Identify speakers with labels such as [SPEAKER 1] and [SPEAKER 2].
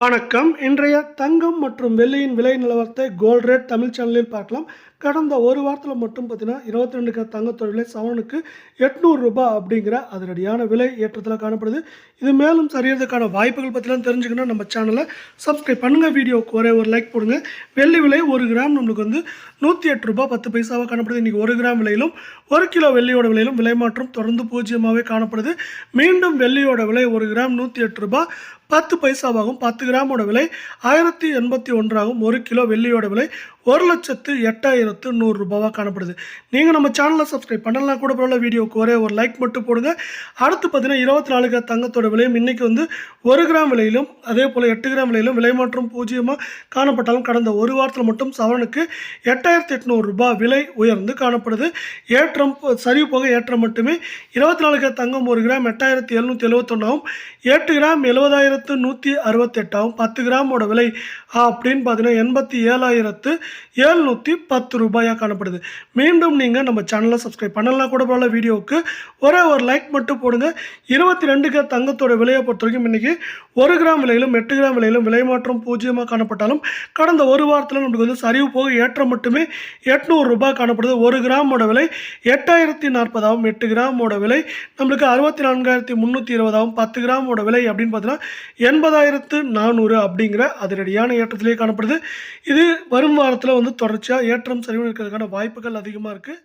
[SPEAKER 1] வணக்கம். இன்றைய தங்கம் மற்றும் வெள்ளியின் விலை நிலவரத்தை கோல்ட் ரேட் தமிழ் சேனலில் பார்க்கலாம். கடந்த ஒரு வாரத்தில் மட்டும் பார்த்தீங்கன்னா 22 கிராம் தங்கத்தோட விலை சவரனுக்கு ரூ. 800 அப்படிங்கிற அதிரடியான விலை ஏற்றத்தில் காணப்படுது. இது மேலும் சரியறதுக்கான வாய்ப்புகள் பற்றிலாம் தெரிஞ்சுக்கணும் நம்ம சேனலை சப்ஸ்கிரைப் பண்ணுங்கள். வீடியோவுக்கு ஒரே ஒரு லைக் போடுங்க. வெள்ளி விலை 1 கிராம் நம்மளுக்கு வந்து ரூ. 108.10 காணப்படுது. இன்றைக்கி 1 கிராம் விலையிலும் 1 கிலோ வெள்ளியோட விலையிலும் விலை மாற்றம் தொடர்ந்து பூஜ்ஜியமாகவே காணப்படுது. மீண்டும் வெள்ளியோட விலை 1 கிராம் ரூ. 108.10 10 கிராமோட விலை 1081 ஆகும். 1 கிலோ வெள்ளியோட விலை 1,08,100 காணப்படுது. நீங்கள் நம்ம சேனலை சப்ஸ்கிரைப் பண்ணலாம் கூட பரவாயில்ல. வீடியோவுக்கு ஒரே ஒரு லைக் மட்டும் போடுங்க. அடுத்து பார்த்தீங்கன்னா 24 கிராம் தங்கத்தோட விலையும் இன்றைக்கி வந்து 1 கிராம் விலையிலும் அதே போல் 8 கிராம் விலையிலும் விலை மாற்றம் பூஜ்ஜியமாக காணப்பட்டாலும் கடந்த ஒரு வாரத்தில் மட்டும் சவரனுக்கு 8,800 விலை உயர்ந்து காணப்படுது. ஏற்றம் சரிவு போக ஏற்றம் மட்டுமே. 24 கிராம் தங்கம் 1 கிராம் 8,771 ஆகும். 8 கிராம் 70,168 ஆகும். 10 கிராமோட விலை அப்படின்னு பார்த்தீங்கன்னா 87,710 காணப்படுது. மீண்டும் நீங்கள் நம்ம சேனலை சப்ஸ்கிரைப் பண்ணலாம் கூட பரவாயில்ல. வீடியோவுக்கு ஒரே ஒரு லைக் மட்டும் போடுங்க. 22 கிராம் தங்கத்தோட விலையை பொறுத்த வரைக்கும் இன்றைக்கி 1 கிராம் விலையிலும் 8 கிராம் விலையிலும் விலை மாற்றம் பூஜ்ஜியமாக காணப்பட்டாலும் கடந்த ஒரு வாரத்தில் நம்மளுக்கு வந்து சரிவு போக ஏற்றம் மட்டுமே. 800 காணப்படுது. 1 கிராமோட விலை 8,040 ஆகும். 8 கிராமோட விலை நம்மளுக்கு 64,320 ஆகும். 10 கிராமோட விலை அப்படின்னு பார்த்தீங்கன்னா 80,400 அப்படிங்கிற அதிரடியான ஏற்றத்திலேயே காணப்படுது. இது வரும் வாரத்தில் வந்து தொடர்ச்சியாக ஏற்றம் சரிவு இருக்கிறதுக்கான வாய்ப்புகள் அதிகமாக இருக்குது.